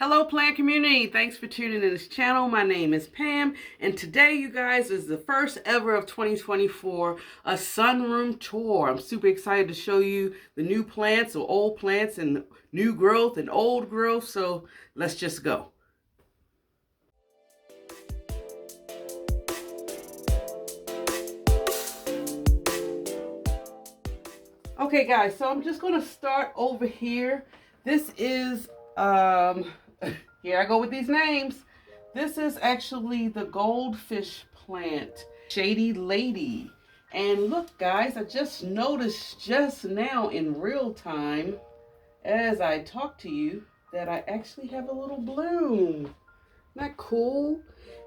Hello plant community, thanks for tuning in this channel. My name is Pam and today you guys is the first ever of 2024 a sunroom tour. I'm super excited to show you the new plants or old plants and new growth and old growth, so let's just go. Okay guys, so I'm just going to start over here. This is here I go with these names. This is actually the goldfish plant, Shady Lady. And look guys, I just noticed just now in real time as I talk to you that I actually have a little bloom. Isn't that cool?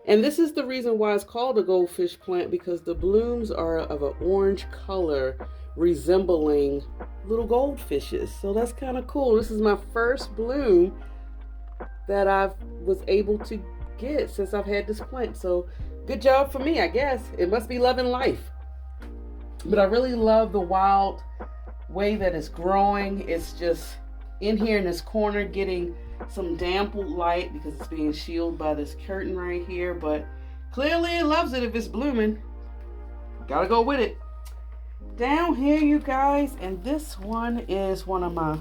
And this is the reason why it's called a goldfish plant, because the blooms are of an orange color resembling little goldfishes. So that's kind of cool. This is my first bloom that I was able to get since I've had this plant. So good job for me, I guess. It must be loving life. But I really love the wild way that it's growing. It's just in here in this corner getting some dampened light because it's being shielded by this curtain right here. But clearly it loves it if it's blooming. Gotta go with it. Down here, you guys, and this one is one of my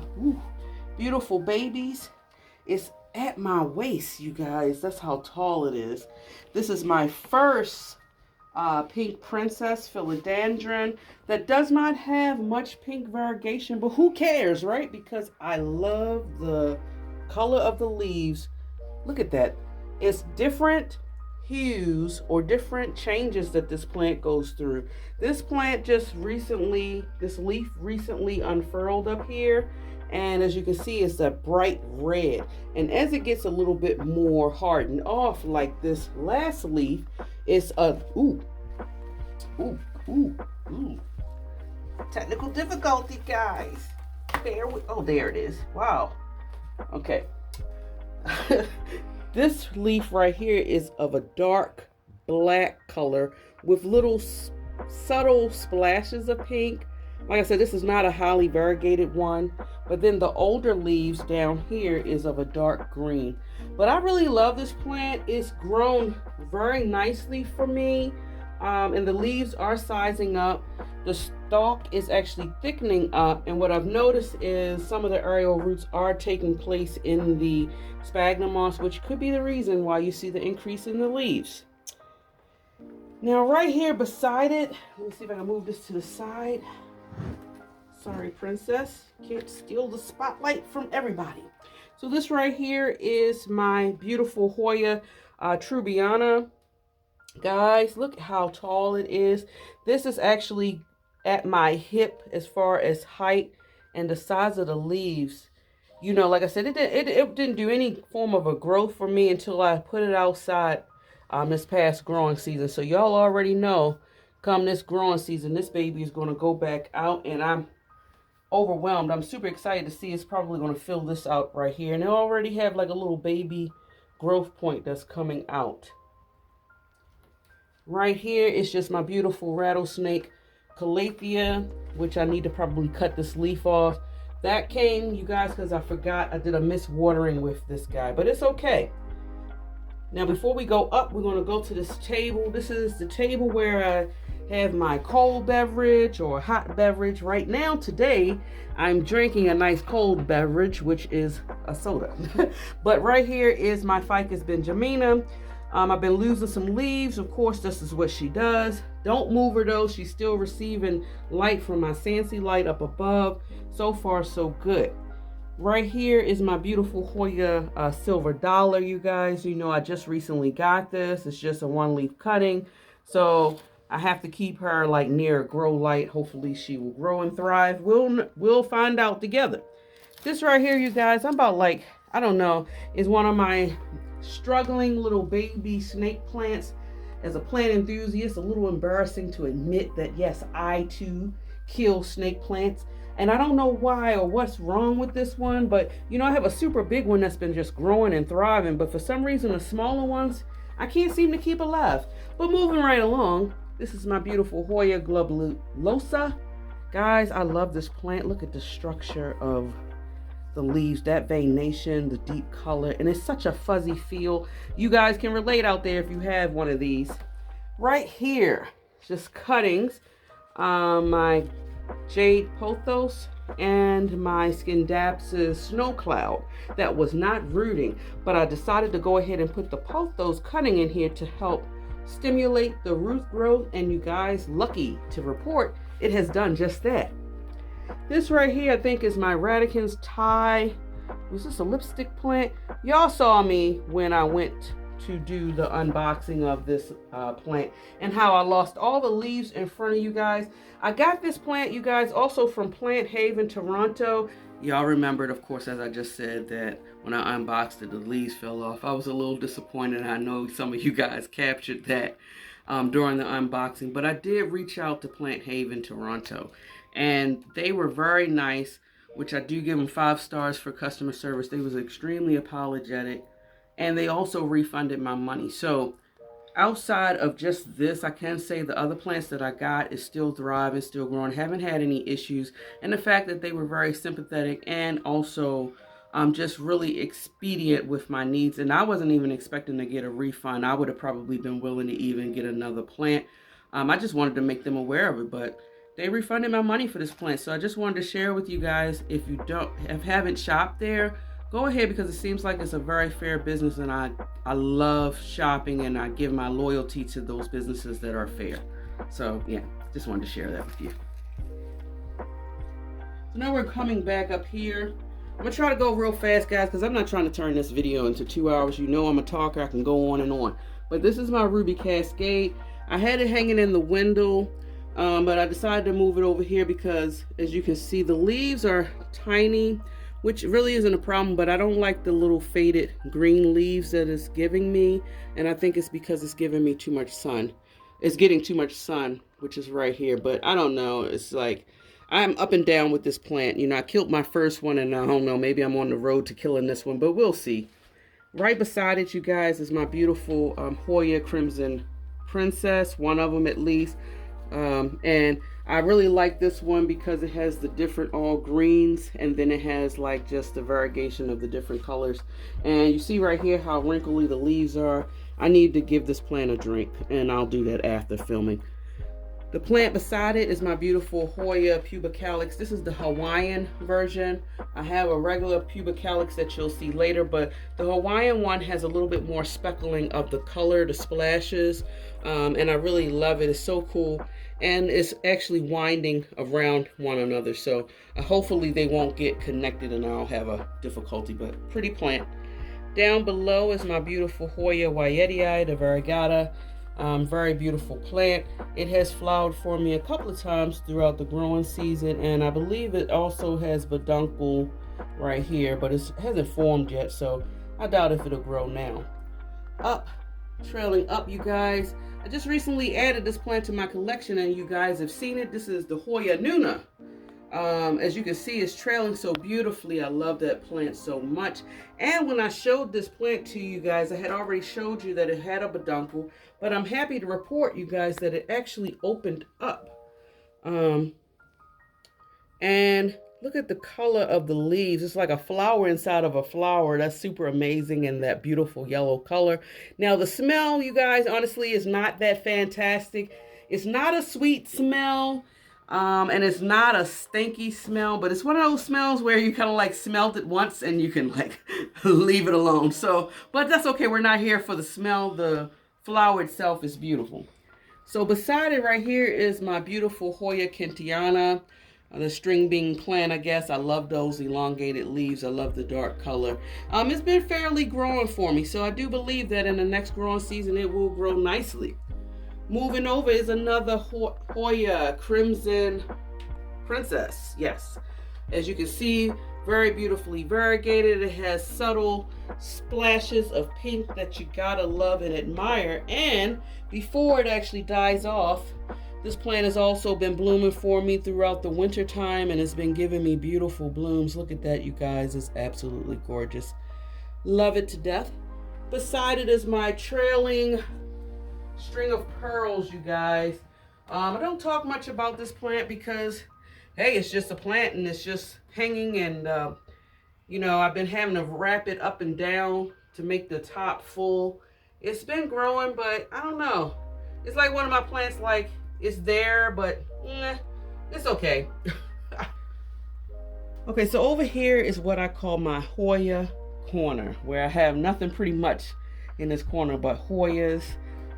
beautiful babies. It's at my waist, you guys. That's how tall it is. This is my first pink princess philodendron that does not have much pink variegation, but who cares, right? Because I love the color of the leaves. Look at that. It's different hues or different changes that this plant goes through. This plant just recently, this leaf recently unfurled up here, and as you can see, it's a bright red. And as it gets a little bit more hardened off, like this last leaf, it's a technical difficulty, guys. There it is. Wow. Okay. This leaf right here is of a dark black color with little subtle splashes of pink. Like I said, this is not a highly variegated one, but then the older leaves down here is of a dark green. But I really love this plant. It's grown very nicely for me, and the leaves are sizing up. The stalk is actually thickening up, and what I've noticed is some of the aerial roots are taking place in the sphagnum moss, which could be the reason why you see the increase in the leaves. Now right here beside it, let me see if I can move this to the side. Sorry, princess, can't steal the spotlight from everybody. So this right here is my beautiful Hoya Trubiana. Guys, look how tall it is. This is actually at my hip as far as height, and the size of the leaves, you know, like I said, it didn't do any form of a growth for me until I put it outside this past growing season. So y'all already know, come this growing season, this baby is going to go back out, and I'm overwhelmed. I'm super excited to see it's probably going to fill this out right here, and they already have like a little baby growth point that's coming out. Right here is just my beautiful rattlesnake calathea, which I need to probably cut this leaf off. That came, you guys, because I forgot I did a miswatering with this guy, but it's okay. Now before we go up, we're going to go to this table. This is the table where I have my cold beverage or hot beverage. Right now, today, I'm drinking a nice cold beverage, which is a soda. But right here is my Ficus benjamina. I've been losing some leaves. Of course, this is what she does. Don't move her though. She's still receiving light from my Sancy light up above. So far, so good. Right here is my beautiful Hoya Silver Dollar, you guys. You know, I just recently got this. It's just a one leaf cutting. So I have to keep her like near grow light. Hopefully she will grow and thrive. We'll find out together. This right here, you guys, I'm about like, I don't know, is one of my struggling little baby snake plants. As a plant enthusiast, a little embarrassing to admit that yes, I too kill snake plants, and I don't know why or what's wrong with this one, but you know, I have a super big one that's been just growing and thriving, but for some reason the smaller ones I can't seem to keep alive. But moving right along, this is my beautiful Hoya globulosa. Guys, I love this plant. Look at the structure of the leaves, that veination, the deep color, and it's such a fuzzy feel. You guys can relate out there if you have one of these. Right here, just cuttings, my Jade Pothos and my Scindapsus Snow Cloud that was not rooting, but I decided to go ahead and put the Pothos cutting in here to help stimulate the root growth, and you guys, lucky to report, it has done just that. This right here, I think, is my Radicans Thai. Was this a lipstick plant? Y'all saw me when I went to do the unboxing of this plant and how I lost all the leaves in front of you guys. I got this plant, you guys, also from Plant Haven, Toronto. Y'all remembered, of course, as I just said, that when I unboxed it, the leaves fell off. I was a little disappointed. I know some of you guys captured that during the unboxing, but I did reach out to Plant Haven, Toronto, and they were very nice, which I do give them 5 stars for customer service. They was extremely apologetic, and they also refunded my money. So outside of just this, I can say the other plants that I got is still thriving, still growing, haven't had any issues. And the fact that they were very sympathetic and also just really expedient with my needs. And I wasn't even expecting to get a refund. I would have probably been willing to even get another plant. I just wanted to make them aware of it, but they refunded my money for this plant. So I just wanted to share with you guys, if you haven't shopped there, go ahead, because it seems like it's a very fair business, and I love shopping, and I give my loyalty to those businesses that are fair. So yeah, just wanted to share that with you. So now we're coming back up here. I'm gonna try to go real fast, guys, because I'm not trying to turn this video into 2 hours. You know I'm a talker, I can go on and on. But this is my Ruby Cascade. I had it hanging in the window, but I decided to move it over here because, as you can see, the leaves are tiny, which really isn't a problem, but I don't like the little faded green leaves that it's giving me, and I think it's because it's giving me too much sun. It's getting too much sun, which is right here, but I don't know. It's like, I'm up and down with this plant. You know, I killed my first one, and I don't know, maybe I'm on the road to killing this one, but we'll see. Right beside it, you guys, is my beautiful Hoya Crimson Princess, one of them at least. And I really like this one because it has the different all greens, and then it has like just the variegation of the different colors. And you see right here how wrinkly the leaves are. I need to give this plant a drink, and I'll do that after filming. The plant beside it is my beautiful Hoya Pubicalyx. This is the Hawaiian version. I have a regular Pubicalyx that you'll see later, but the Hawaiian one has a little bit more speckling of the color, the splashes, and I really love it. It's so cool, and it's actually winding around one another, so hopefully they won't get connected and I'll have a difficulty, but pretty plant. Down below is my beautiful Hoya Wyetii, the variegata. Very beautiful plant. It has flowered for me a couple of times throughout the growing season, and I believe it also has peduncle right here, but it hasn't formed yet, so I doubt if it'll grow now. Trailing up, you guys, I just recently added this plant to my collection, and you guys have seen it. This is the Hoya Nuna. As you can see, it's trailing so beautifully. I love that plant so much. And when I showed this plant to you guys, I had already showed you that it had a peduncle, but I'm happy to report, you guys, that it actually opened up. And look at the color of the leaves. It's like a flower inside of a flower. That's super amazing, and that beautiful yellow color. Now the smell, you guys, honestly is not that fantastic. It's not a sweet smell. And it's not a stinky smell, but it's one of those smells where you kind of like smelled it once and you can like leave it alone. So, but that's okay. We're not here for the smell. The flower itself is beautiful. So beside it right here is my beautiful Hoya Kentiana, the string bean plant, I guess. I love those elongated leaves. I love the dark color. It's been fairly growing for me, so I do believe that in the next growing season it will grow nicely. Moving over is another Hoya Crimson Princess. Yes, as you can see, very beautifully variegated. It has subtle splashes of pink that you gotta love and admire. And before it actually dies off, this plant has also been blooming for me throughout the winter time, and it's been giving me beautiful blooms. Look at that, you guys. It's absolutely gorgeous. Love it to death. Beside it is my trailing string of pearls, you guys. I don't talk much about this plant because, hey, it's just a plant and it's just hanging, and You know, I've been having to wrap it up and down to make the top full. It's been growing, but I don't know. It's like one of my plants, like it's there, but it's okay. Okay, so over here is what I call my Hoya corner, where I have nothing pretty much in this corner but Hoyas.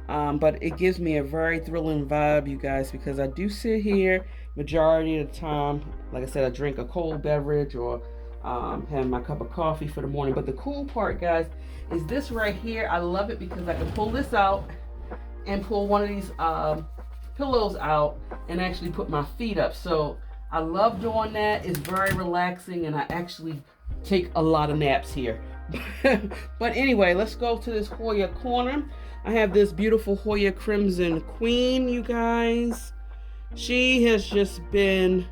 But it gives me a very thrilling vibe, you guys, because I do sit here majority of the time. Like I said, I drink a cold beverage or have my cup of coffee for the morning. But the cool part, guys, is this right here. I love it because I can pull this out and pull one of these pillows out and actually put my feet up. So I love doing that. It's very relaxing, and I actually take a lot of naps here. But anyway, let's go to this Hoya corner. I have this beautiful Hoya Crimson Queen, you guys. She has just been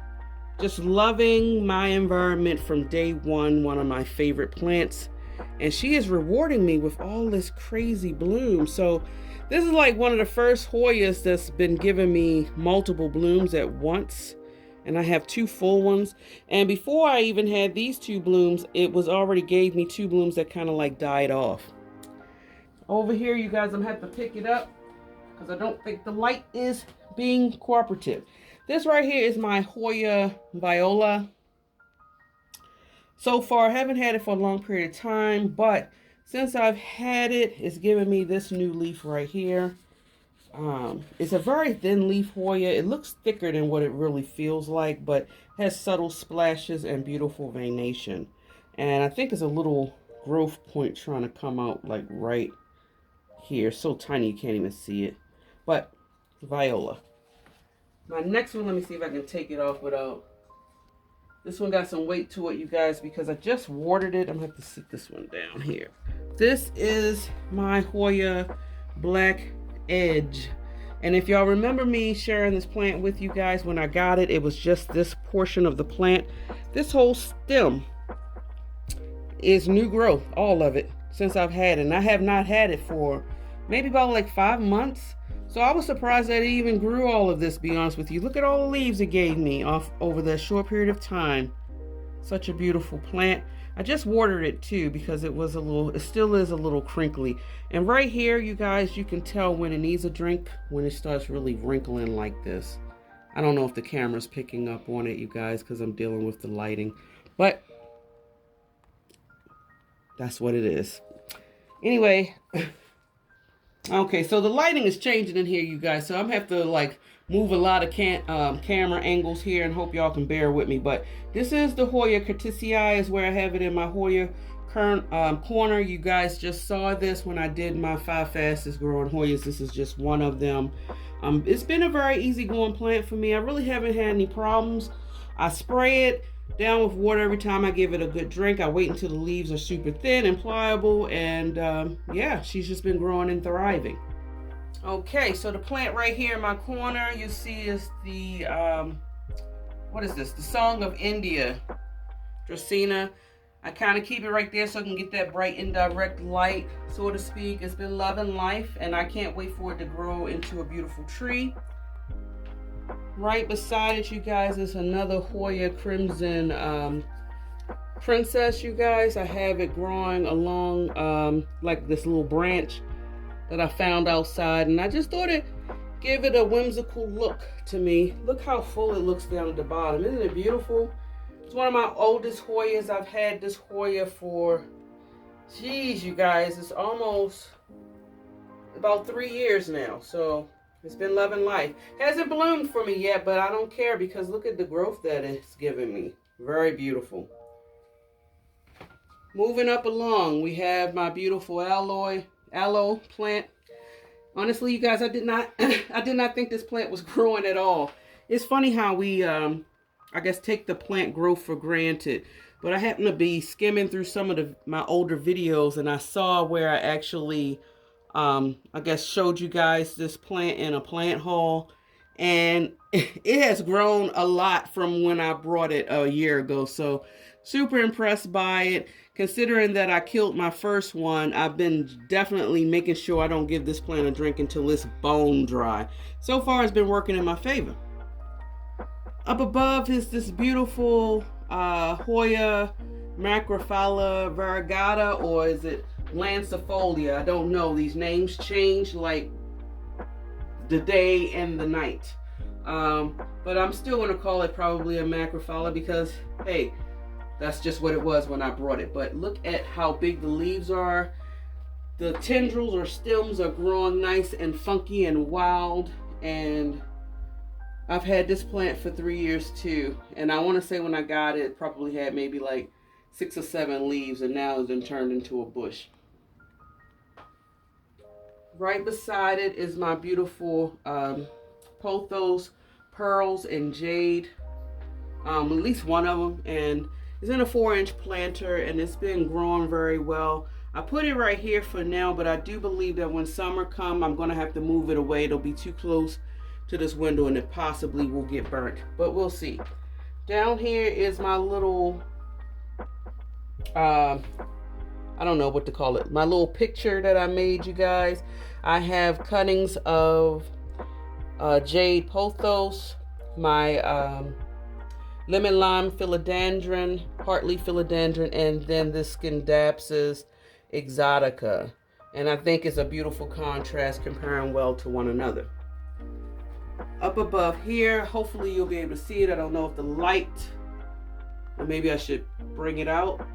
loving my environment from day one of my favorite plants. And she is rewarding me with all this crazy bloom. So this is like one of the first Hoyas that's been giving me multiple blooms at once. And I have 2 full ones. And before I even had these 2 blooms, it was already gave me 2 blooms that kind of like died off. Over here, you guys, I'm gonna have to pick it up because I don't think the light is being cooperative. This right here is my Hoya Viola. So far, I haven't had it for a long period of time, but since I've had it, it's given me this new leaf right here. It's a very thin leaf Hoya. It looks thicker than what it really feels like, but has subtle splashes and beautiful veination. And I think there's a little growth point trying to come out like right here. So tiny you can't even see it. But Viola. My next one, let me see if I can take it off without. This one got some weight to it, you guys, because I just watered it. I'm gonna have to sit this one down here. This is my Hoya Black Edge. And if y'all remember me sharing this plant with you guys when I got it, it was just this portion of the plant. This whole stem is new growth, all of it, since I've had it. And I have not had it for maybe about like 5 months. So I was surprised that it even grew all of this, to be honest with you. Look at all the leaves it gave me off over that short period of time. Such a beautiful plant. I just watered it too because it was it still is a little crinkly. And right here, you guys, you can tell when it needs a drink, when it starts really wrinkling like this. I don't know if the camera's picking up on it, you guys, because I'm dealing with the lighting. But that's what it is. Anyway, okay, so the lighting is changing in here, you guys. So I'm going to have to like move a lot of camera angles here and hope y'all can bear with me. But this is the Hoya Curtisii is where I have it in my Hoya corner. You guys just saw this when I did my 5 fastest growing Hoyas. This is just one of them. It's been a very easy going plant for me. I really haven't had any problems. I spray it down with water every time I give it a good drink. I wait until the leaves are super thin and pliable, and yeah, she's just been growing and thriving. Okay, so the plant right here in my corner you see is the what is this? The Song of India, Dracaena. I kind of keep it right there so I can get that bright indirect light, so to speak. It's been loving life, and I can't wait for it to grow into a beautiful tree. Right beside it, you guys, is another Hoya Crimson Princess, you guys. I have it growing along like this little branch that I found outside, and I just thought it'd give it a whimsical look to me. Look how full it looks down at the bottom. Isn't it beautiful? It's one of my oldest Hoyas. I've had this Hoya for, geez, you guys, it's almost about 3 years now. So it's been loving life. Hasn't bloomed for me yet, but I don't care because look at the growth that it's given me. Very beautiful. Moving up along, we have my beautiful aloe plant. Honestly, you guys, I did not think this plant was growing at all. It's funny how we I guess take the plant growth for granted. But I happened to be skimming through some of my older videos, and I saw where I actually I guess showed you guys this plant in a plant haul, and it has grown a lot from when I brought it a year ago. So super impressed by it. Considering that I killed my first one, I've been definitely making sure I don't give this plant a drink until it's bone dry. So far, it's been working in my favor. Up above is this beautiful Hoya Macrophylla variegata, or is it lancifolia? I don't know. These names change like the day and the night. But I'm still going to call it probably a Macrophylla because, hey, that's just what it was when I brought it. But look at how big the leaves are. The tendrils or stems are growing nice and funky and wild. And I've had this plant for 3 years too. And I want to say when I got it, it probably had maybe like 6 or 7 leaves, and now it's been turned into a bush. Right beside it is my beautiful pothos, pearls, and jade. At least one of them. And it's in a 4-inch planter, and it's been growing very well. I put it right here for now, but I do believe that when summer comes, I'm going to have to move it away. It'll be too close to this window, and it possibly will get burnt. But we'll see. Down here is my little, I don't know what to call it. My little picture that I made, you guys. I have cuttings of jade pothos, my lemon lime philodendron, heartleaf philodendron, and then this Scindapsus exotica. And I think it's a beautiful contrast, comparing well to one another. Up above here, hopefully you'll be able to see it. I don't know if the light, or maybe I should bring it out.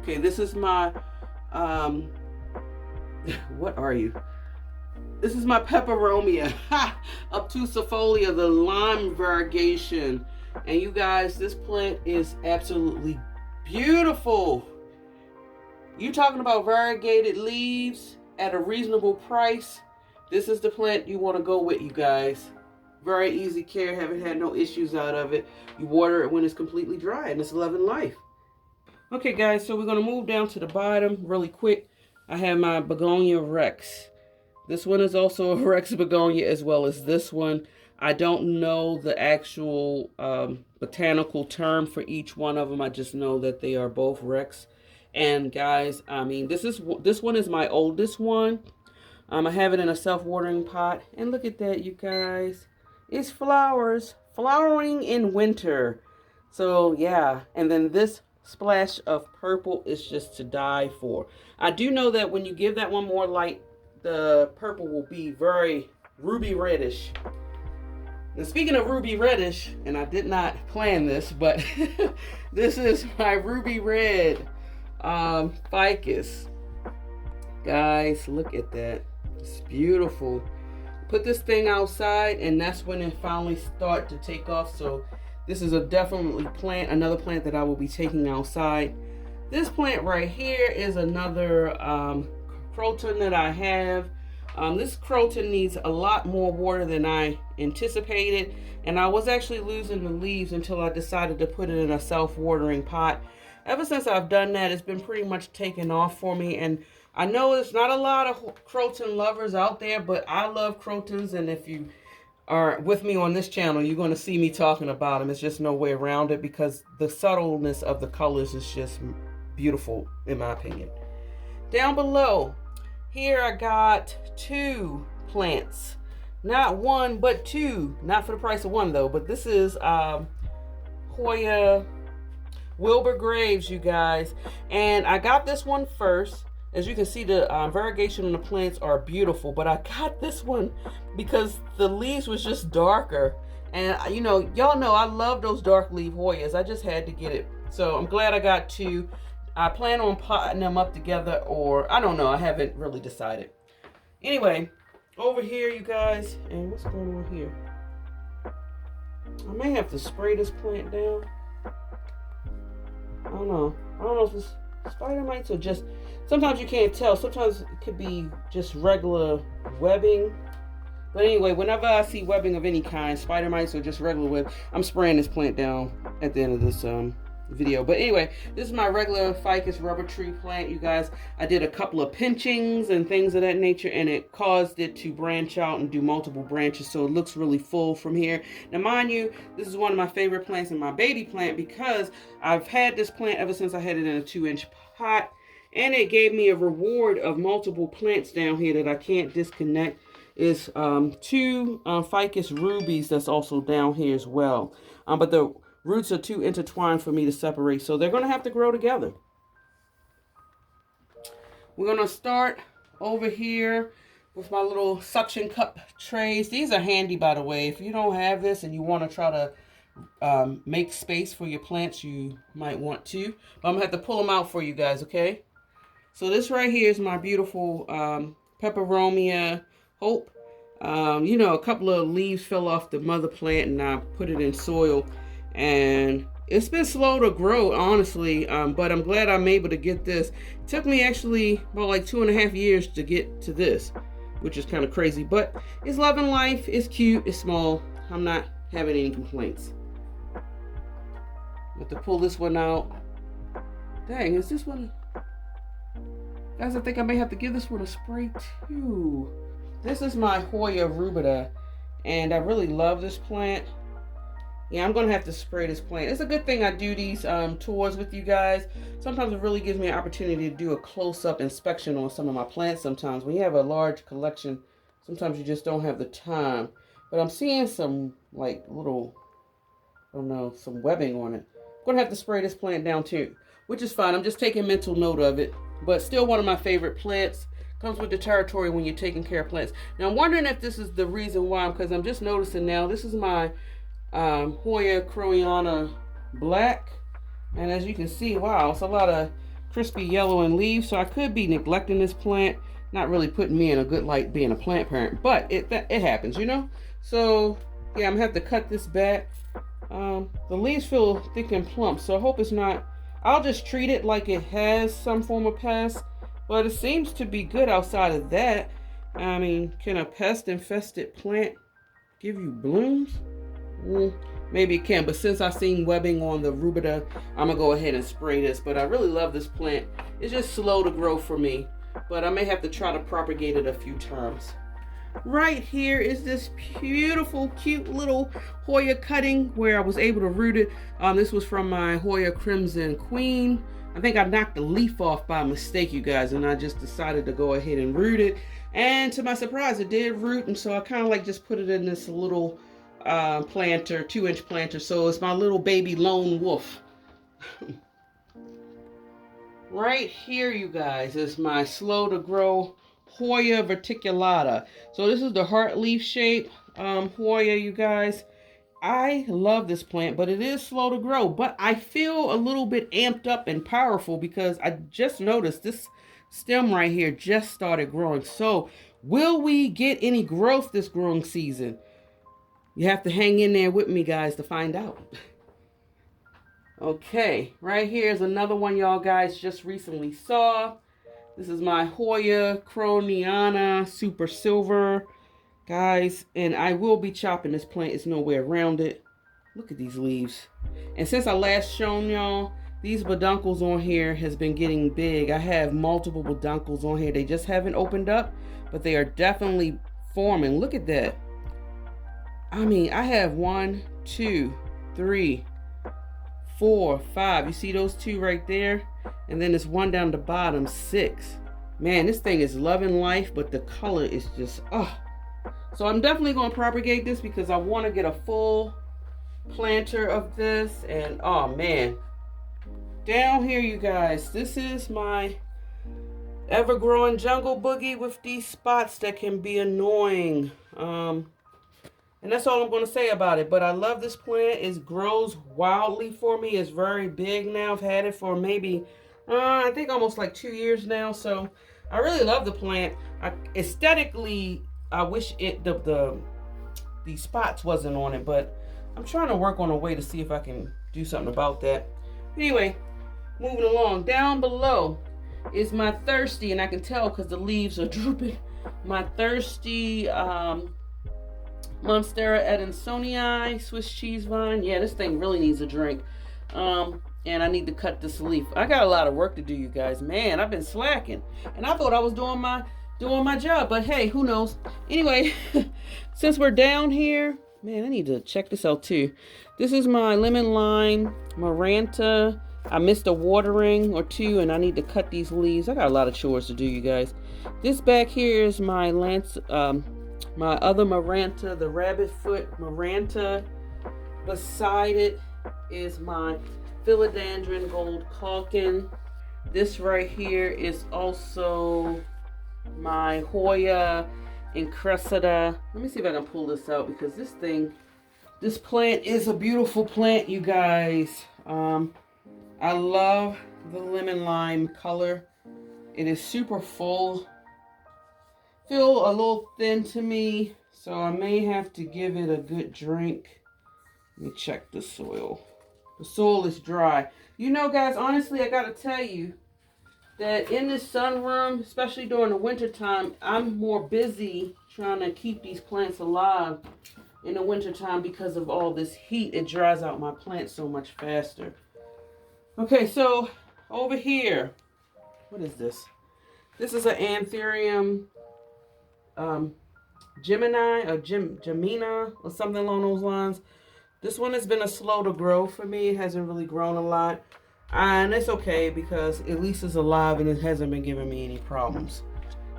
Okay, this is my, what are you? This is my peperomia, obtusifolia, the lime variegation. And you guys, this plant is absolutely beautiful. You talking about variegated leaves at a reasonable price? This is the plant you want to go with, you guys. Very easy care, haven't had no issues out of it. You water it when it's completely dry, and it's loving life. Okay guys, so we're going to move down to the bottom really quick. I have my begonia rex. This one is also a rex begonia as well as this one. I don't know the actual botanical term for each one of them. I just know that they are both rex. And guys, I mean, this one is my oldest one. I have it in a self-watering pot. And look at that, you guys. It's flowering in winter. So yeah, and then this splash of purple is just to die for. I do know that when you give that one more light, the purple will be very ruby reddish. And speaking of ruby reddish, and I did not plan this, but this is my ruby red ficus. Guys, look at that. It's beautiful. Put this thing outside, and that's when it finally start to take off. So this is definitely another plant that I will be taking outside. This plant right here is another croton that I have. This croton needs a lot more water than I anticipated, and I was actually losing the leaves until I decided to put it in a self-watering pot. Ever since I've done that, it's been pretty much taken off for me, and I know there's not a lot of croton lovers out there, but I love crotons, and if you are with me on this channel, you're going to see me talking about them. It's just no way around it because the subtleness of the colors is just beautiful, in my opinion. Down below, here I got 2 plants. Not one, but 2. Not for the price of one, though. But this is Hoya Wilbur Graves, you guys. And I got this one first. As you can see, the variegation on the plants are beautiful. But I got this one because the leaves was just darker. And, you know, y'all know I love those dark leaf Hoyas. I just had to get it. So I'm glad I got 2. I plan on potting them up together, or I don't know. I haven't really decided. Anyway, over here, you guys, and what's going on here? I may have to spray this plant down. I don't know. I don't know if it's spider mites or just, sometimes you can't tell. Sometimes it could be just regular webbing. But anyway, whenever I see webbing of any kind, spider mites or just regular web, I'm spraying this plant down at the end of this video. But anyway, this is my regular ficus rubber tree plant, you guys. I did a couple of pinchings and things of that nature, and it caused it to branch out and do multiple branches, so it looks really full from here. Now mind you, this is one of my favorite plants in my baby plant because I've had this plant ever since I had it in a 2-inch pot, and it gave me a reward of multiple plants down here that I can't disconnect. Is 2 ficus rubies that's also down here as well, but the roots are too intertwined for me to separate, so they're going to have to grow together. We're gonna start over here with my little suction cup trays. These are handy, by the way. If you don't have this and you want to try to make space for your plants, you might want to. But I'm gonna have to pull them out for you guys, okay? So this right here is my beautiful peperomia hope. You know, a couple of leaves fell off the mother plant and I put it in soil, and it's been slow to grow, honestly, but I'm glad I'm able to get this. It took me actually about like 2.5 years to get to this, which is kind of crazy, but it's loving life. It's cute, it's small. I'm not having any complaints. Have to pull this one out. Dang, is this one? Guys, I think I may have to give this one a spray too. This is my Hoya rubida, and I really love this plant. Yeah, I'm gonna have to spray this plant. It's a good thing I do these tours with you guys. Sometimes it really gives me an opportunity to do a close-up inspection on some of my plants. Sometimes when you have a large collection, sometimes you just don't have the time. But I'm seeing some like little, I don't know, some webbing on it. I'm gonna have to spray this plant down too, which is fine. I'm just taking mental note of it. But still one of my favorite plants. Comes with the territory when you're taking care of plants. Now I'm wondering if this is the reason why, because I'm just noticing now, this is my Hoya Croyana Black, and as you can see, wow, it's a lot of crispy yellow and leaves, so I could be neglecting this plant, not really putting me in a good light being a plant parent, but it happens, you know. So yeah, I'm gonna have to cut this back. The leaves feel thick and plump, so I hope it's not. I'll just treat it like it has some form of pest, but it seems to be good outside of that. I mean, can a pest infested plant give you blooms? Maybe it can, but since I've seen webbing on the rubida, I'm gonna go ahead and spray this. But I really love this plant. It's just slow to grow for me, but I may have to try to propagate it a few times. Right here is this beautiful, cute little Hoya cutting where I was able to root it. This was from my Hoya Crimson Queen. I think I knocked the leaf off by mistake, you guys, and I just decided to go ahead and root it. And to my surprise, it did root, and so I kind of like just put it in this little planter, 2-inch planter. So it's my little baby lone wolf. Right here, you guys, is my slow to grow Hoya verticulata. So this is the heart leaf shape Hoya, you guys. I love this plant, but it is slow to grow. But I feel a little bit amped up and powerful because I just noticed this stem right here just started growing. So will we get any growth this growing season? You have to hang in there with me, guys, to find out. Okay, right here is another one y'all guys just recently saw. This is my Hoya Croniana Super Silver, guys, and I will be chopping this plant. It's nowhere around it. Look at these leaves. And since I last shown y'all, these peduncles on here has been getting big. I have multiple peduncles on here. They just haven't opened up, but they are definitely forming. Look at that. I mean, I have 1, 2, 3, 4, 5. You see those 2 right there? And then there's 1 down the bottom, 6. Man, this thing is loving life, but the color is just, oh. So I'm definitely going to propagate this because I want to get a full planter of this. And oh man, down here, you guys, this is my ever-growing jungle boogie with these spots that can be annoying. And that's all I'm going to say about it. But I love this plant. It grows wildly for me. It's very big now. I've had it for maybe, I think almost like 2 years now. So I really love the plant. Aesthetically, I wish the spots wasn't on it. But I'm trying to work on a way to see if I can do something about that. Anyway, moving along. Down below is my thirsty. And I can tell because the leaves are drooping. My thirsty Monstera Adansonii Swiss cheese vine. Yeah, this thing really needs a drink. And I need to cut this leaf. I got a lot of work to do, you guys. Man, I've been slacking. And I thought I was doing my job, but hey, who knows? Anyway, since we're down here, man, I need to check this out too. This is my lemon lime Maranta. I missed a watering or 2, and I need to cut these leaves. I got a lot of chores to do, you guys. This back here is my my other Maranta, the rabbit foot Maranta. Beside it is my philodendron gold calkin. This right here is also my Hoya incressata. Let me see if I can pull this out because this plant is a beautiful plant, you guys. I love the lemon lime color. It is super full. Feel a little thin to me, so I may have to give it a good drink. Let me check the soil. The soil is dry. You know, guys, honestly, I gotta tell you that in this sunroom, especially during the winter time, I'm more busy trying to keep these plants alive in the winter time because of all this heat. It dries out my plants so much faster. Okay, so over here, what is this? This is an Anthurium Gemini or Gemina or something along those lines. This one has been a slow to grow for me. It hasn't really grown a lot. And it's okay because at least it's alive and it hasn't been giving me any problems.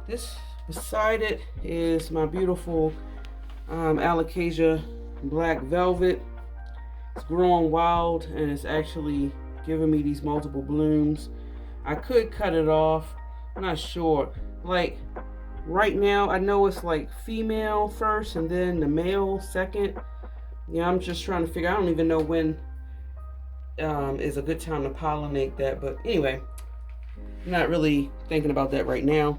This beside it is my beautiful Alocasia Black Velvet. It's growing wild and it's actually giving me these multiple blooms. I could cut it off. I'm not sure. Like right now, I know it's like female first and then the male second. Yeah, I'm just trying to figure. I don't even know when is a good time to pollinate that. But anyway, I'm not really thinking about that right now.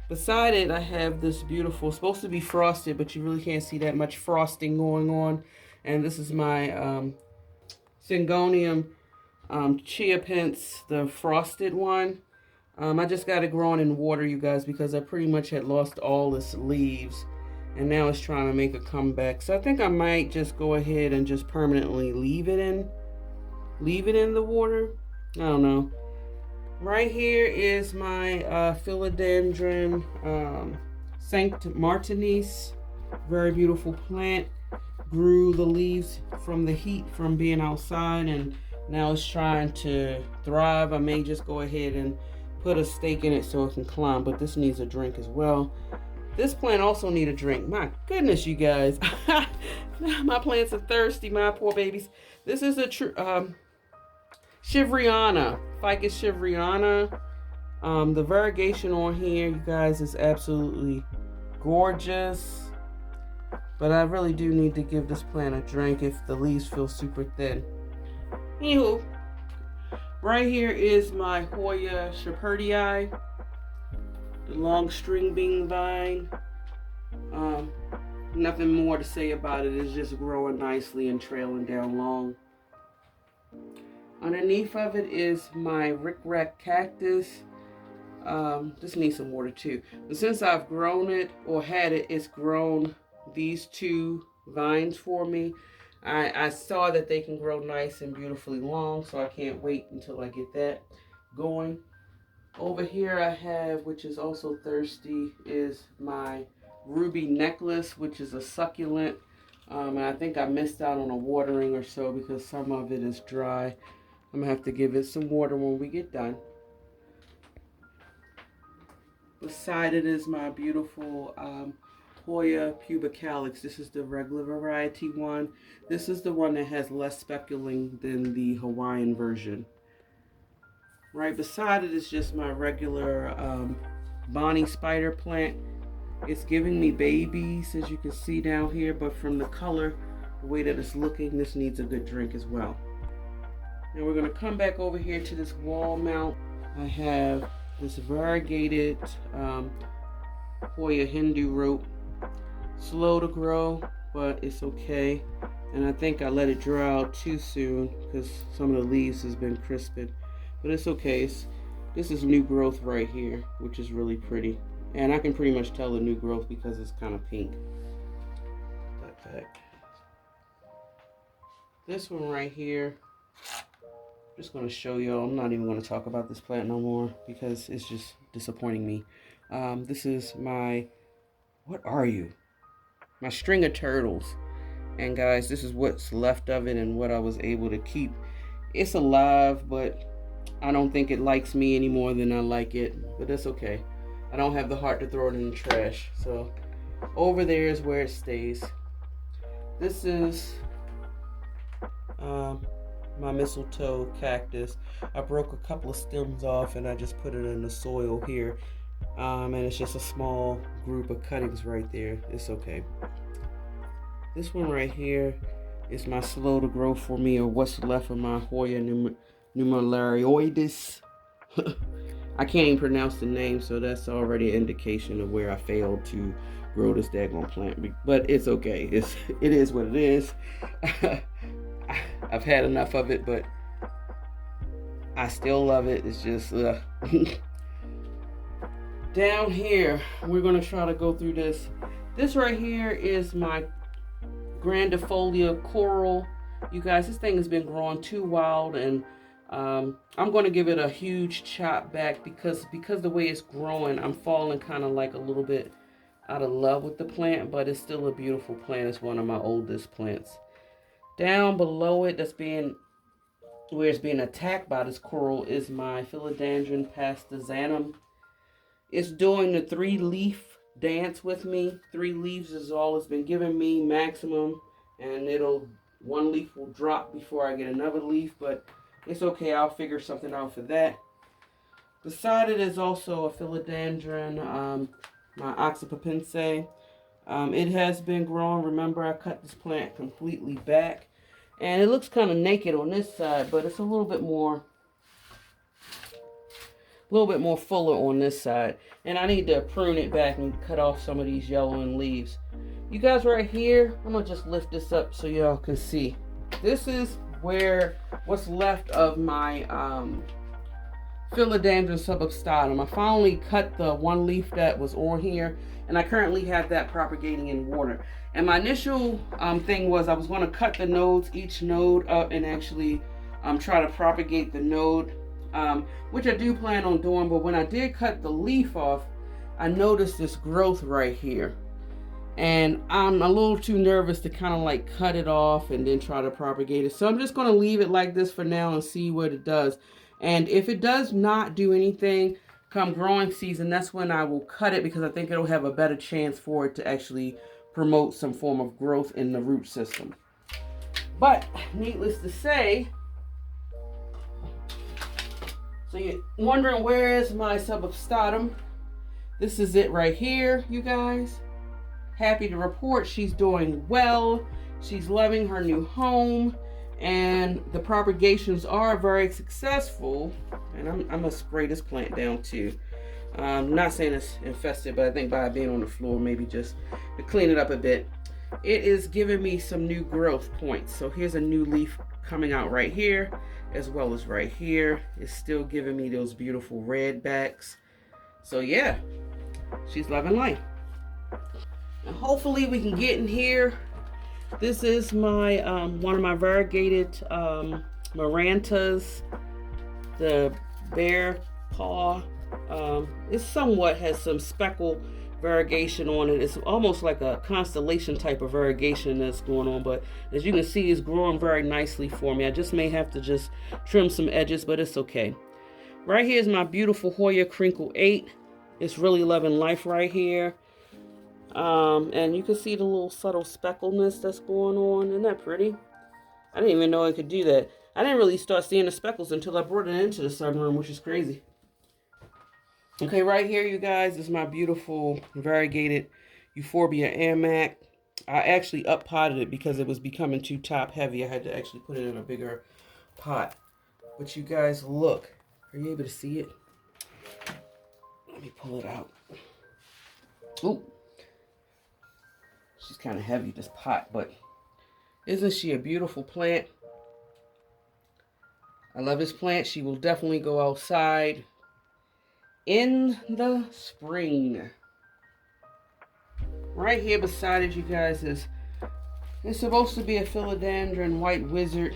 Beside it, I have this beautiful, supposed to be frosted, but you really can't see that much frosting going on. And this is my Syngonium Chia Pence, the frosted one. I just got it growing in water, you guys, because I pretty much had lost all its leaves. And now it's trying to make a comeback. So I think I might just go ahead and just permanently leave it in the water. I don't know. Right here is my philodendron Saint Martinis. Very beautiful plant. Grew the leaves from the heat from being outside and now it's trying to thrive. I may just go ahead and put a stake in it so it can climb, but this needs a drink as well. This plant also need a drink. My goodness, you guys. My plants are thirsty, my poor babies. This is a Shivriana, Ficus Shivriana. The variegation on here, you guys, is absolutely gorgeous. But I really do need to give this plant a drink if the leaves feel super thin. Anywho, right here is my Hoya Shepherdii, the long string bean vine. Nothing more to say about it. It's just growing nicely and trailing down long. Underneath of it is my rickrack cactus. This needs some water too. But since I've grown it or had it, it's grown these two vines for me. I saw that they can grow nice and beautifully long, so I can't wait until I get that going. Over here I have, which is also thirsty, is my ruby necklace, which is a succulent. And I think I missed out on a watering or so because some of it is dry. I'm gonna have to give it some water when we get done. Beside it is my beautiful Hoya pubicalyx. This is the regular variety one. This is the one that has less speckling than the Hawaiian version. Right beside it is just my regular Bonnie spider plant. It's giving me babies, as you can see down here, but from the color, the way that it's looking, this needs a good drink as well. Now we're going to come back over here to this wall mount. I have this variegated Hoya Hindu rope. Slow to grow, but it's okay. And I think I let it dry out too soon because some of the leaves has been crisped. But it's okay. This is new growth right here, which is really pretty. And I can pretty much tell the new growth because it's kind of pink. Put that back. This one right here, I'm just going to show y'all. I'm not even going to talk about this plant no more because it's just disappointing me. This is my, what are you? My string of turtles. And guys, this is what's left of it and what I was able to keep. It's alive, but I don't think it likes me any more than I like it. But that's okay. I don't have the heart to throw it in the trash. So over there is where it stays. This is my mistletoe cactus. I broke a couple of stems off and I just put it in the soil here. And it's just a small group of cuttings right there. It's okay. This one right here is my slow to grow for me, or what's left of my Hoya numerarioides. I can't even pronounce the name, so that's already an indication of where I failed to grow this daggone plant. But it's okay. It is what it is. I've had enough of it, but I still love it. It's just down here, we're gonna try to go through this. This right here is my grandifolia coral. You guys, this thing has been growing too wild, and I'm going to give it a huge chop back because the way it's growing, I'm falling kind of like a little bit out of love with the plant, but it's still a beautiful plant. It's one of my oldest plants. Down below it, where it's being attacked by this coral, is my philodendron pastazanum. It's doing the 3-leaf dance with me. 3 leaves is all it's been giving me maximum, and 1 leaf will drop before I get another leaf, but it's okay. I'll figure something out for that. Beside it is also a philodendron, my oxypopense. It has been growing. Remember, I cut this plant completely back, and it looks kind of naked on this side, but it's a little bit more fuller on this side, and I need to prune it back and cut off some of these yellowing leaves. You guys, right here, I'm gonna just lift this up so y'all can see. This is what's left of my philodendron subobstatum. I finally cut the 1 leaf that was on here, and I currently have that propagating in water. And my initial thing was I was going to cut the nodes, each node up, and actually try to propagate the node, which I do plan on doing. But when I did cut the leaf off, I noticed this growth right here. And I'm a little too nervous to kind of like cut it off and then try to propagate it. So I'm just going to leave it like this for now and see what it does. And if it does not do anything come growing season, that's when I will cut it, because I think it'll have a better chance for it to actually promote some form of growth in the root system. But needless to say, so you're wondering where is my subobstatum. This is it right here, you guys. Happy to report she's doing well. She's loving her new home, and the propagations are very successful. And I'm gonna spray this plant down too. I'm not saying it's infested, but I think by being on the floor, maybe just to clean it up a bit, it is giving me some new growth points. So here's a new leaf coming out right here, as well as right here. It's still giving me those beautiful red backs. So yeah, she's loving life. And hopefully we can get in here. This is my one of my variegated Marantas, the bear paw. It somewhat has some speckle variegation on it. It's almost like a constellation type of variegation that's going on, but as you can see, it's growing very nicely for me. I just may have to just trim some edges, but it's okay. Right here is my beautiful Hoya Crinkle 8. It's really loving life right here. And you can see the little subtle speckleness that's going on. Isn't that pretty? I didn't even know I could do that. I didn't really start seeing the speckles until I brought it into the sunroom, which is crazy. Okay, right here, you guys, is my beautiful variegated Euphorbia Amac. I actually up-potted it because it was becoming too top-heavy. I had to actually put it in a bigger pot. But you guys, look. Are you able to see it? Let me pull it out. Ooh. She's kind of heavy, this pot, but isn't she a beautiful plant? I love this plant. She will definitely go outside in the spring. Right here beside it, you guys, it's supposed to be a philodendron white wizard.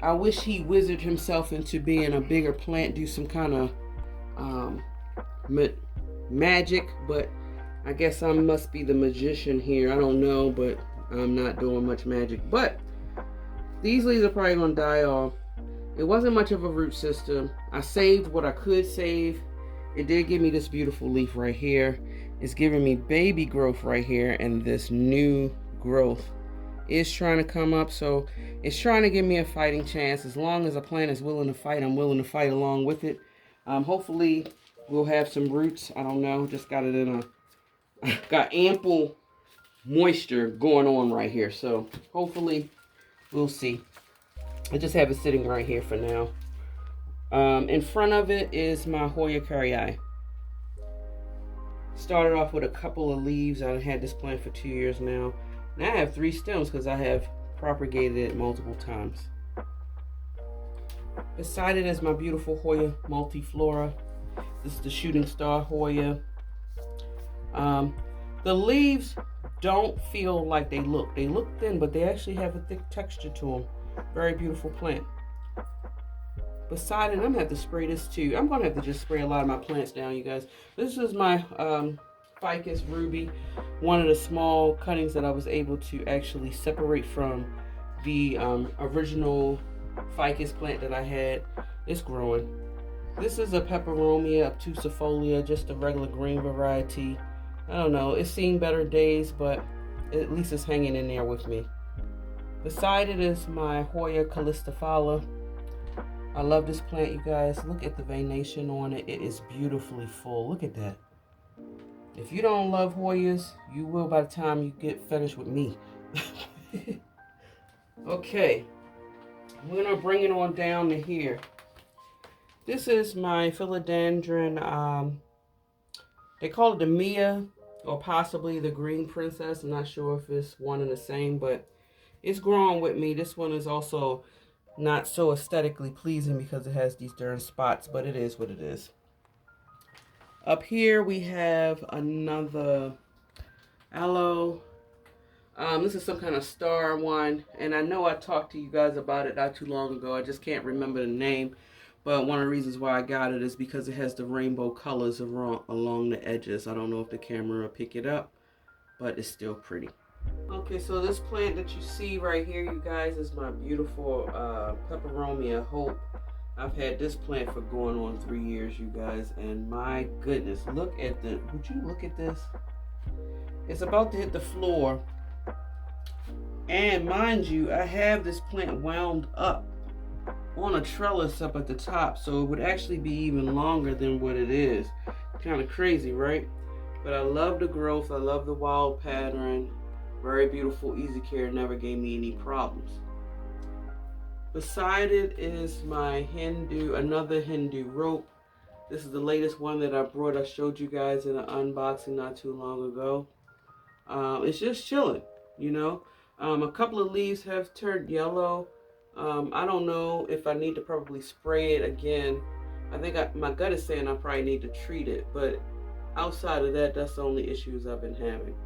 I wish he wizarded himself into being a bigger plant, do some kind of magic, but I guess I must be the magician here. I don't know, but I'm not doing much magic. But these leaves are probably going to die off. It wasn't much of a root system. I saved what I could save. It did give me this beautiful leaf right here. It's giving me baby growth right here and this new growth is trying to come up, so it's trying to give me a fighting chance. As long as a plant is willing to fight, I'm willing to fight along with it. Hopefully we'll have some roots. I don't know, just got it in a, got ample moisture going on right here, so hopefully we'll see. I just have it sitting right here for now. In front of it is my Hoya caryi. Started off with a couple of leaves. I've had this plant for 2 years now. Now I have 3 stems because I have propagated it multiple times. Beside it is my beautiful Hoya multiflora. This is the shooting star Hoya. The leaves don't feel like they look. They look thin, but they actually have a thick texture to them. Very beautiful plant. Beside it, I'm going to have to spray this too. I'm going to have to just spray a lot of my plants down, you guys. This is my ficus ruby. One of the small cuttings that I was able to actually separate from the original ficus plant that I had. It's growing. This is a peperomia obtusifolia, just a regular green variety. I don't know. It's seen better days, but at least it's hanging in there with me. Beside it is my Hoya callistifala. I love this plant, you guys. Look at the venation on it. It is beautifully full. Look at that. If you don't love Hoyas, you will by the time you get finished with me. Okay. We're going to bring it on down to here. This is my philodendron. They call it the Mia or possibly the Green Princess. I'm not sure if it's one and the same, but it's growing with me. This one is also not so aesthetically pleasing because it has these darn spots, but it is what it is. Up here we have another aloe. This is some kind of star one, and I know I talked to you guys about it not too long ago. I just can't remember the name, but one of the reasons why I got it is because it has the rainbow colors along the edges. I don't know if the camera will pick it up, but it's still pretty. Okay, so this plant that you see right here, you guys, is my beautiful peperomia hope. I've had this plant for going on 3 years, you guys, and my goodness, look at the, would you look at this? It's about to hit the floor, and mind you, I have this plant wound up on a trellis up at the top, so it would actually be even longer than what it is. Kind of crazy, right? But I love the growth, I love the wild pattern. Very beautiful, easy care, never gave me any problems. Beside it is my another Hindu rope. This is the latest one that I brought. I showed you guys in an unboxing not too long ago. It's just chilling, you know. A couple of leaves have turned yellow. I don't know if I need to probably spray it again. I think my gut is saying I probably need to treat it, but outside of that, that's the only issues I've been having.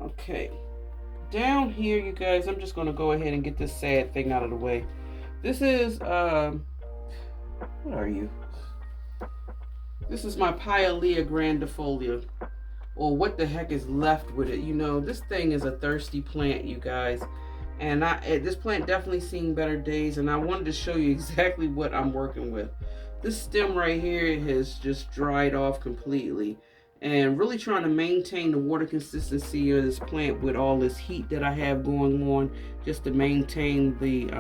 Okay, down here, you guys, I'm just going to go ahead and get this sad thing out of the way. This is, what are you? This is my Pyalea grandifolia, or what the heck is left with it. You know, this thing is a thirsty plant, you guys. And this plant definitely seen better days, and I wanted to show you exactly what I'm working with. This stem right here has just dried off completely. And really trying to maintain the water consistency of this plant with all this heat that I have going on, just to maintain the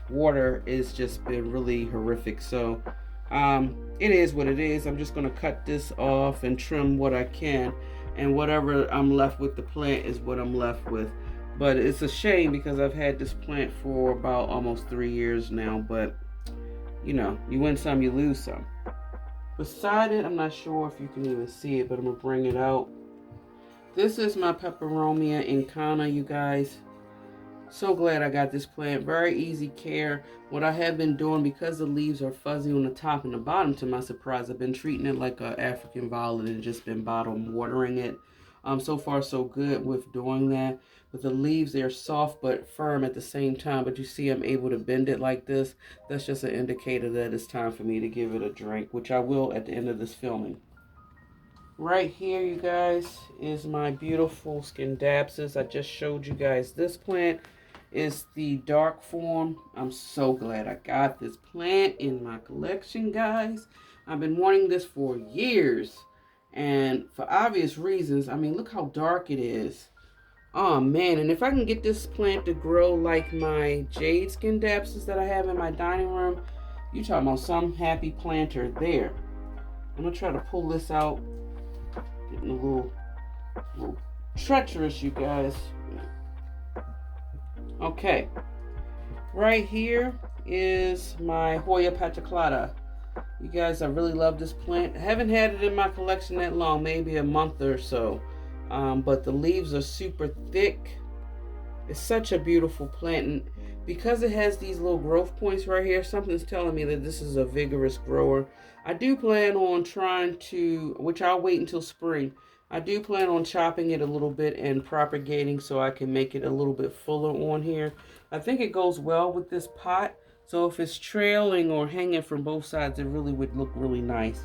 water, is just been really horrific. So it is what it is. I'm just going to cut this off and trim what I can, and whatever I'm left with the plant is what I'm left with. But it's a shame because I've had this plant for about almost 3 years now, but you know, you win some, you lose some. Beside it, I'm not sure if you can even see it, but I'm going to bring it out. This is my peperomia incana, you guys. So glad I got this plant. Very easy care. What I have been doing, because the leaves are fuzzy on the top and the bottom, to my surprise, I've been treating it like an African violet and just been bottom watering it. So far so good with doing that. But the leaves, they're soft but firm at the same time. But you see I'm able to bend it like this. That's just an indicator that it's time for me to give it a drink, which I will at the end of this filming. Right here, you guys, is my beautiful Scindapsus. I just showed you guys this plant. Is the dark form. I'm so glad I got this plant in my collection, guys. I've been wanting this for years. And for obvious reasons, I mean, look how dark it is. Oh man, and if I can get this plant to grow like my jade skin dapses that I have in my dining room, you talking about some happy planter there. I'm gonna try to pull this out. Getting a little treacherous, you guys. Okay, right here is my Hoya pachaclata. You guys, I really love this plant. I haven't had it in my collection that long, maybe a month or so. But the leaves are super thick. It's such a beautiful plant. And because it has these little growth points right here, something's telling me that this is a vigorous grower. I do plan on trying to, which I'll wait until spring. I do plan on chopping it a little bit and propagating so I can make it a little bit fuller on here. I think it goes well with this pot. So if it's trailing or hanging from both sides, it really would look really nice.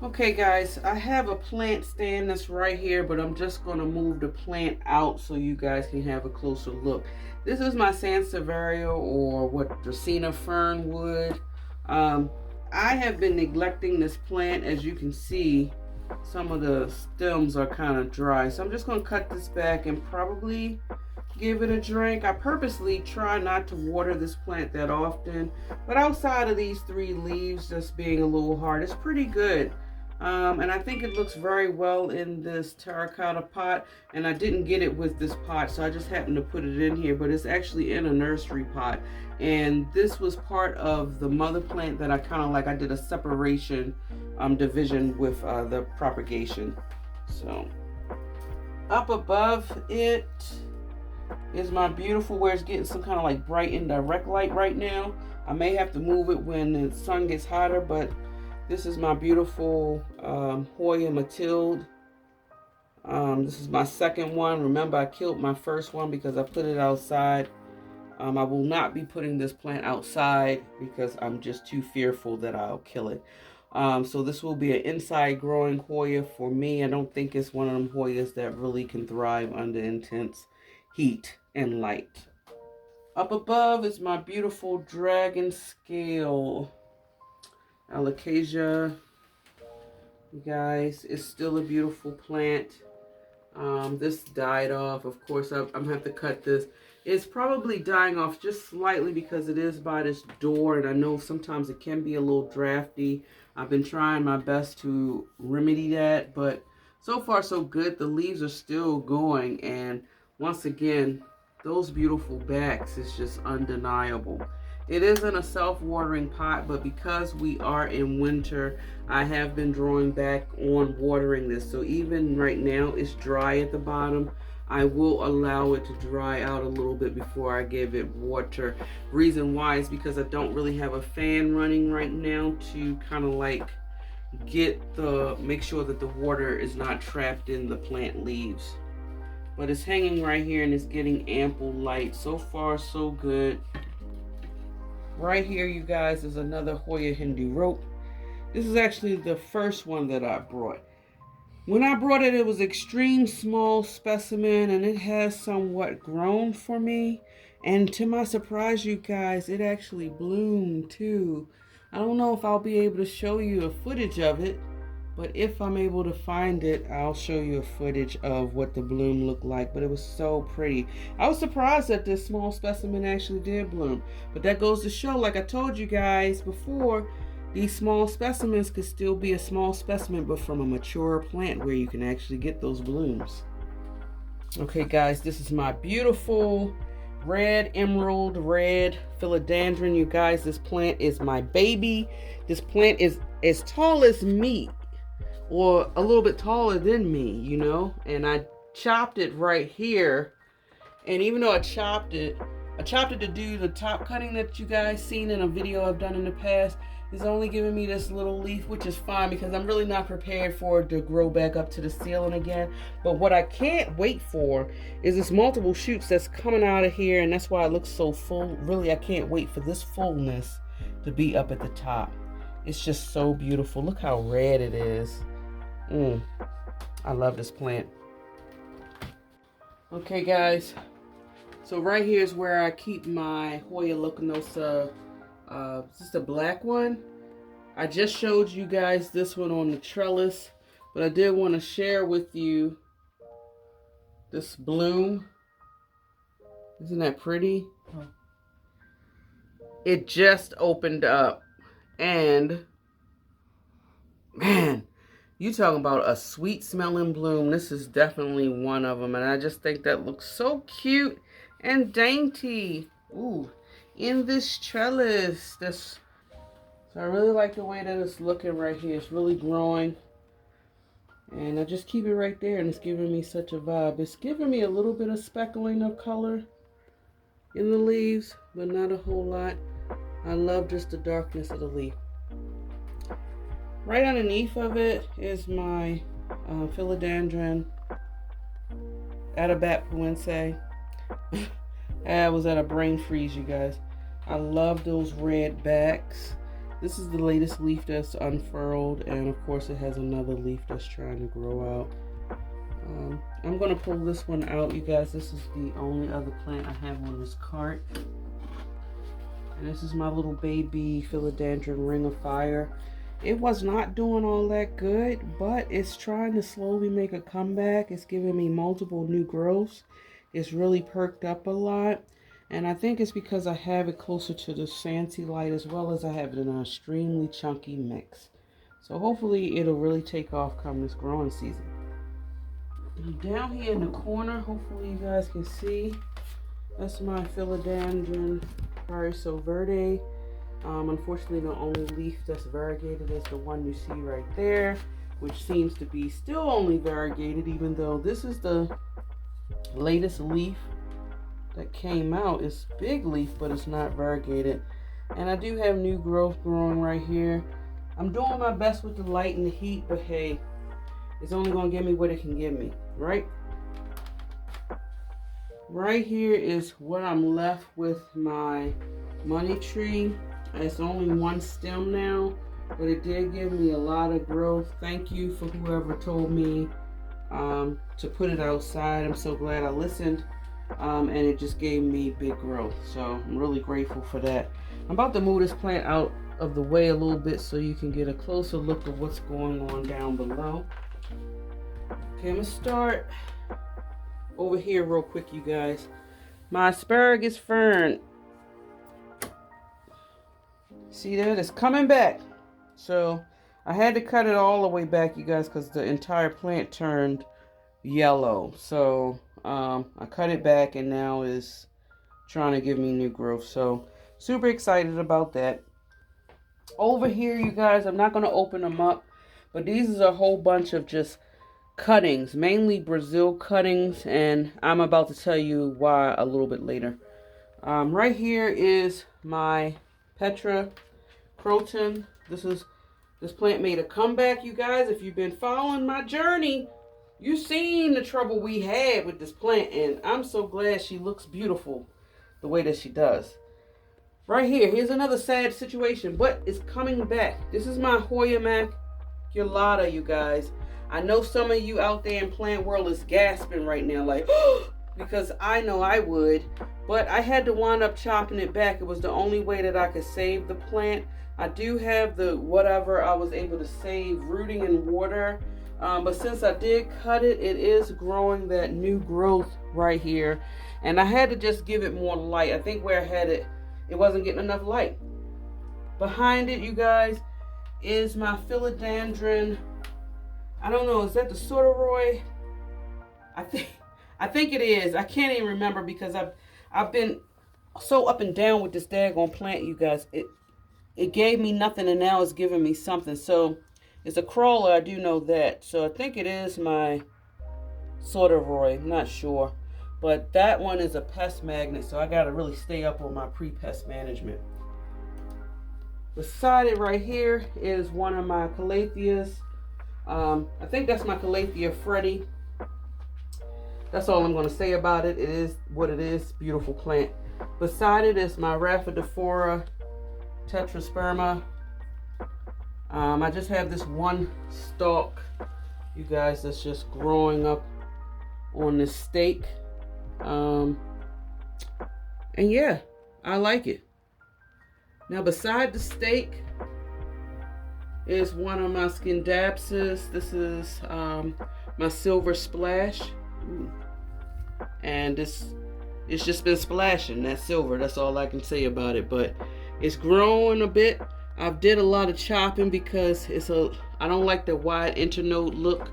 Okay guys, I have a plant stand that's right here, but I'm just going to move the plant out so you guys can have a closer look. This is my Sansevieria, or what Dracaena fern wood. I have been neglecting this plant. As you can see, some of the stems are kind of dry. So I'm just going to cut this back and probably give it a drink. I purposely try not to water this plant that often, but outside of these 3 leaves just being a little hard, it's pretty good. And I think it looks very well in this terracotta pot, and I didn't get it with this pot, so I just happened to put it in here, but it's actually in a nursery pot. And this was part of the mother plant that I kind of like. I did a separation division with the propagation. So up above it is my beautiful, where it's getting some kind of like bright indirect light right now. I may have to move it when the sun gets hotter, but this is my beautiful Hoya Matilde. This is my second one. Remember, I killed my first one because I put it outside. I will not be putting this plant outside because I'm just too fearful that I'll kill it. So this will be an inside growing Hoya for me. I don't think it's one of them Hoyas that really can thrive under intense heat and light. Up above is my beautiful dragon scale Alocasia. You guys, it's still a beautiful plant. This died off. Of course, I'm gonna have to cut this. It's probably dying off just slightly because it is by this door, and I know sometimes it can be a little drafty. I've been trying my best to remedy that, but so far so good. The leaves are still going, and once again, those beautiful backs is just undeniable. It isn't a self-watering pot, but because we are in winter, I have been drawing back on watering this. So even right now, it's dry at the bottom. I will allow it to dry out a little bit before I give it water. Reason why is because I don't really have a fan running right now to kind of like make sure that the water is not trapped in the plant leaves. But it's hanging right here and it's getting ample light. So far, so good. Right here, you guys, is another Hoya Hindu rope. This is actually the first one that I brought. When I brought it, it was extreme small specimen, and it has somewhat grown for me. And to my surprise, you guys, it actually bloomed too. I don't know if I'll be able to show you a footage of it, but if I'm able to find it, I'll show you a footage of what the bloom looked like. But it was so pretty. I was surprised that this small specimen actually did bloom. But that goes to show, like I told you guys before, these small specimens could still be a small specimen, but from a mature plant where you can actually get those blooms. Okay guys, this is my beautiful emerald red philodendron. You guys, this plant is my baby. This plant is as tall as me, or a little bit taller than me, you know. And I chopped it right here. And even though I chopped it to do the top cutting that you guys seen in a video I've done in the past. It's only giving me this little leaf, which is fine because I'm really not prepared for it to grow back up to the ceiling again. But what I can't wait for is this multiple shoots that's coming out of here, and that's why it looks so full. Really, I can't wait for this fullness to be up at the top. It's just so beautiful. Look how red it is. I love this plant. Okay, guys. So right here is where I keep my Hoya locanosa. This is the black one. I just showed you guys this one on the trellis, but I did want to share with you this bloom. Isn't that pretty? It just opened up. And man, you talking about a sweet smelling bloom. This is definitely one of them. And I just think that looks so cute and dainty. Ooh, in this trellis. So I really like the way that it's looking right here. It's really growing. And I just keep it right there, and it's giving me such a vibe. It's giving me a little bit of speckling of color in the leaves, but not a whole lot. I love just the darkness of the leaf. Right underneath of it is my philodendron Atabatpuense. I was at a brain freeze, you guys. I love those red backs. This is the latest leaf that's unfurled, and of course it has another leaf that's trying to grow out. I'm going to pull this one out, you guys. This is the only other plant I have on this cart. And this is my little baby philodendron ring of fire. It was not doing all that good, but it's trying to slowly make a comeback. It's giving me multiple new growths. It's really perked up a lot. And I think it's because I have it closer to the Santy light, as well as I have it in an extremely chunky mix. So hopefully it'll really take off come this growing season. And down here in the corner, hopefully you guys can see, that's my philodendron Pariso Verde. Unfortunately, the only leaf that's variegated is the one you see right there, which seems to be still only variegated, even though this is the latest leaf that came out. It's big leaf, but it's not variegated. And I do have new growth growing right here. I'm doing my best with the light and the heat, but hey, it's only going to give me what it can give me, right? Right here is what I'm left with my money tree. It's only one stem now, but it did give me a lot of growth. Thank you for whoever told me to put it outside. I'm so glad I listened, and it just gave me big growth. So I'm really grateful for that. I'm about to move this plant out of the way a little bit so you can get a closer look at what's going on down below. Okay, I'm gonna start over here real quick, you guys. My asparagus fern. See that? It's coming back. So I had to cut it all the way back, you guys, because the entire plant turned yellow. So I cut it back, and now is trying to give me new growth. So super excited about that. Over here, you guys, I'm not going to open them up, but these is a whole bunch of just cuttings, mainly Brazil cuttings, and I'm about to tell you why a little bit later. Right here is my Petra Croton. This plant made a comeback, you guys. If you've been following my journey, you've seen the trouble we had with this plant, and I'm so glad she looks beautiful the way that she does. Right here, here's another sad situation, but it's coming back. This is my Hoya maculata, you guys. I know some of you out there in plant world is gasping right now, like, because I know I would, but I had to wind up chopping it back. It was the only way that I could save the plant. I do have the whatever I was able to save rooting in water, but since I did cut it, it is growing that new growth right here, and I had to just give it more light. I think where I had it, it wasn't getting enough light. Behind it, you guys, is my philodendron. I don't know, is that the Sororoy? I think it is. I can't even remember because I've been so up and down with this daggone plant, you guys. It gave me nothing, and now it's giving me something. So it's a crawler, I do know that. So I think it is my Sororoy. I'm not sure. But that one is a pest magnet, so I got to really stay up on my pre-pest management. Beside it right here is one of my Calatheas. I think that's my Calathea Freddy. That's all I'm going to say about it. It is what it is. Beautiful plant. Beside it is my Rhaphidophora tetrasperma. I just have this one stalk, you guys, that's just growing up on this stake. And yeah, I like it. Now beside the stake is one of my Scindapsus. This is my Silver Splash. Ooh, and it's just been splashing that silver. That's all I can say about it, but it's growing a bit. I've did a lot of chopping because I don't like the wide internode look.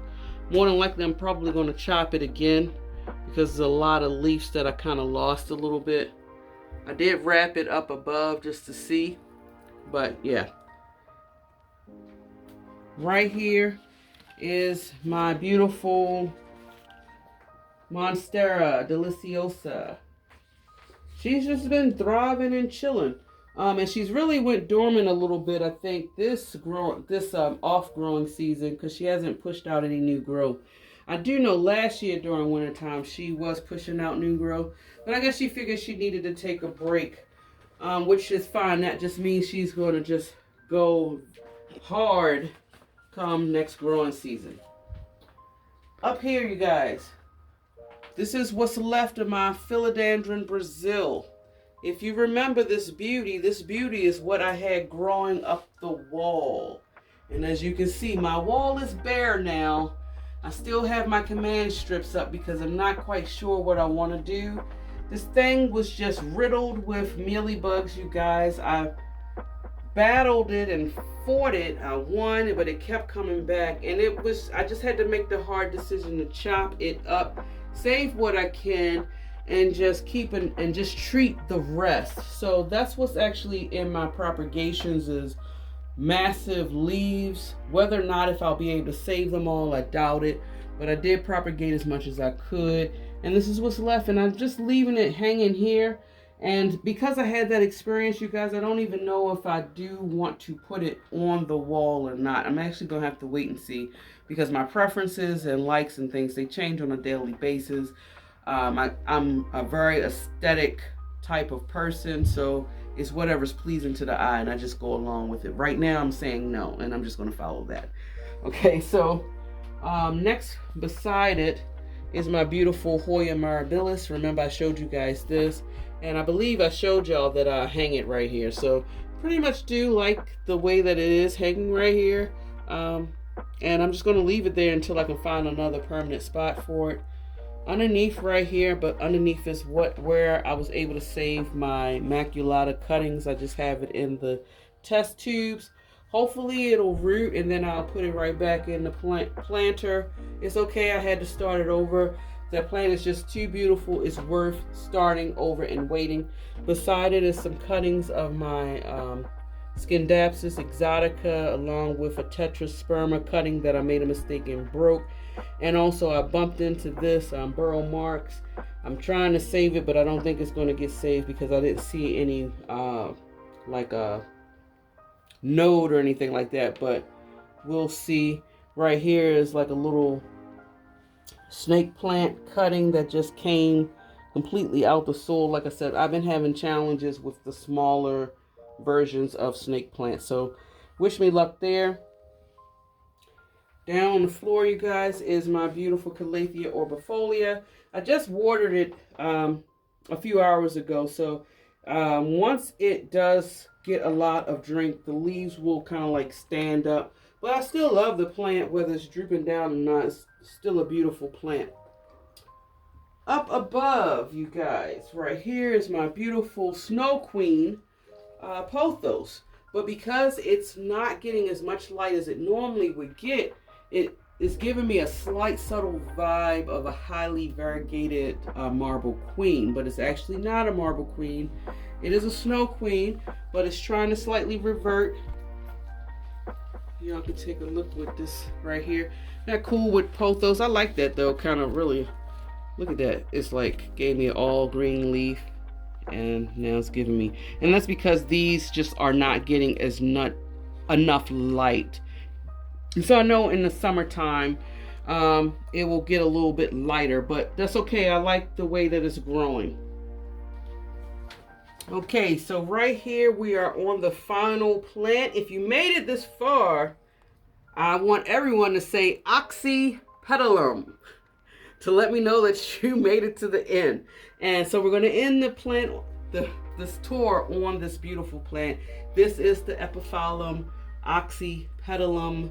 More than likely I'm probably going to chop it again because there's a lot of leaves that I kind of lost a little bit. I did wrap it up above just to see, but yeah. Right here is my beautiful Monstera Deliciosa. She's just been thriving and chilling. And she's really went dormant a little bit, I think, this off-growing season because she hasn't pushed out any new growth. I do know last year during wintertime she was pushing out new growth, but I guess she figured she needed to take a break, which is fine. That just means she's going to just go hard come next growing season. Up here, you guys, this is what's left of my Philodendron Brazil. If you remember this beauty is what I had growing up the wall. And as you can see, my wall is bare now. I still have my command strips up because I'm not quite sure what I want to do. This thing was just riddled with mealybugs, you guys. I battled it and fought it. I won, but it kept coming back. And I just had to make the hard decision to chop it up, save what I can, and just just treat the rest. So that's what's actually in my propagations is massive leaves. Whether or not if I'll be able to save them all, I doubt it, but I did propagate as much as I could, and this is what's left, and I'm just leaving it hanging here. And because I had that experience, you guys, I don't even know if I do want to put it on the wall or not. I'm actually gonna have to wait and see because my preferences and likes and things, they change on a daily basis. I'm a very aesthetic type of person, so it's whatever's pleasing to the eye, and I just go along with it. Right now, I'm saying no, and I'm just going to follow that. Okay, so next beside it is my beautiful Hoya mirabilis. Remember, I showed you guys this, and I believe I showed y'all that I hang it right here. So pretty much do like the way that it is hanging right here, and I'm just going to leave it there until I can find another permanent spot for it. Underneath right here, but underneath is where I was able to save my maculata cuttings. I just have it in the test tubes. Hopefully it'll root, and then I'll put it right back in the planter. It's okay, I had to start it over. That plant is just too beautiful. It's worth starting over and waiting. Beside it is some cuttings of my Scindapsus exotica, along with a tetrasperma cutting that I made a mistake and broke. And also I bumped into this burrow marks. I'm trying to save it, but I don't think it's going to get saved because I didn't see any like a node or anything like that, but we'll see. Right here is like a little snake plant cutting that just came completely out the soil. Like I said, I've been having challenges with the smaller versions of snake plants, so wish me luck there. Down on the floor, you guys, is my beautiful Calathea orbifolia. I just watered it a few hours ago, so once it does get a lot of drink, the leaves will kind of like stand up. But I still love the plant, whether it's drooping down or not. It's still a beautiful plant. Up above, you guys, right here is my beautiful Snow Queen pothos. But because it's not getting as much light as it normally would get, it is giving me a slight subtle vibe of a highly variegated marble queen. But it's actually not a marble queen. It is a Snow Queen, but it's trying to slightly revert. Y'all can take a look with this right here. Not cool with pothos. I like that though, kind of really. Look at that. It's like gave me an all green leaf, and now it's giving me, and that's because these just are not getting as enough light. And so I know in the summertime it will get a little bit lighter, but that's okay. I like the way that it's growing. Okay, so right here we are on the final plant. If you made it this far, I want everyone to say oxypetalum to let me know that you made it to the end. And so we're going to end the plant, this tour on this beautiful plant. This is the Epiphyllum oxypetalum.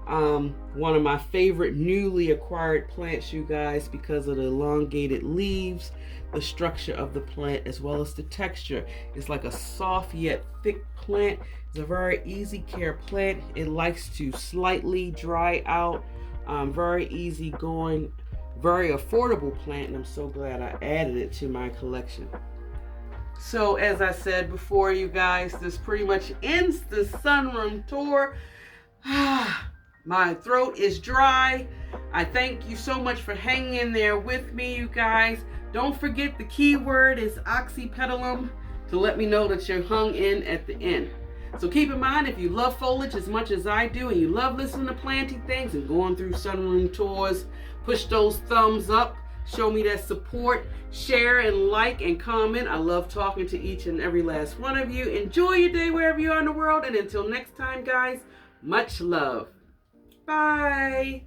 One of my favorite newly acquired plants, you guys, because of the elongated leaves, the structure of the plant, as well as the texture. It's like a soft yet thick plant. It's a very easy care plant. It likes to slightly dry out. Very easy going, very affordable plant, and I'm so glad I added it to my collection. So as I said before, you guys, this pretty much ends the sunroom tour. My throat is dry. I thank you so much for hanging in there with me, you guys. Don't forget the keyword is oxypetalum to let me know that you're hung in at the end. So keep in mind, if you love foliage as much as I do and you love listening to planting things and going through sunroom tours, push those thumbs up, show me that support, share and like and comment. I love talking to each and every last one of you. Enjoy your day wherever you are in the world, and until next time, guys, much love. Bye.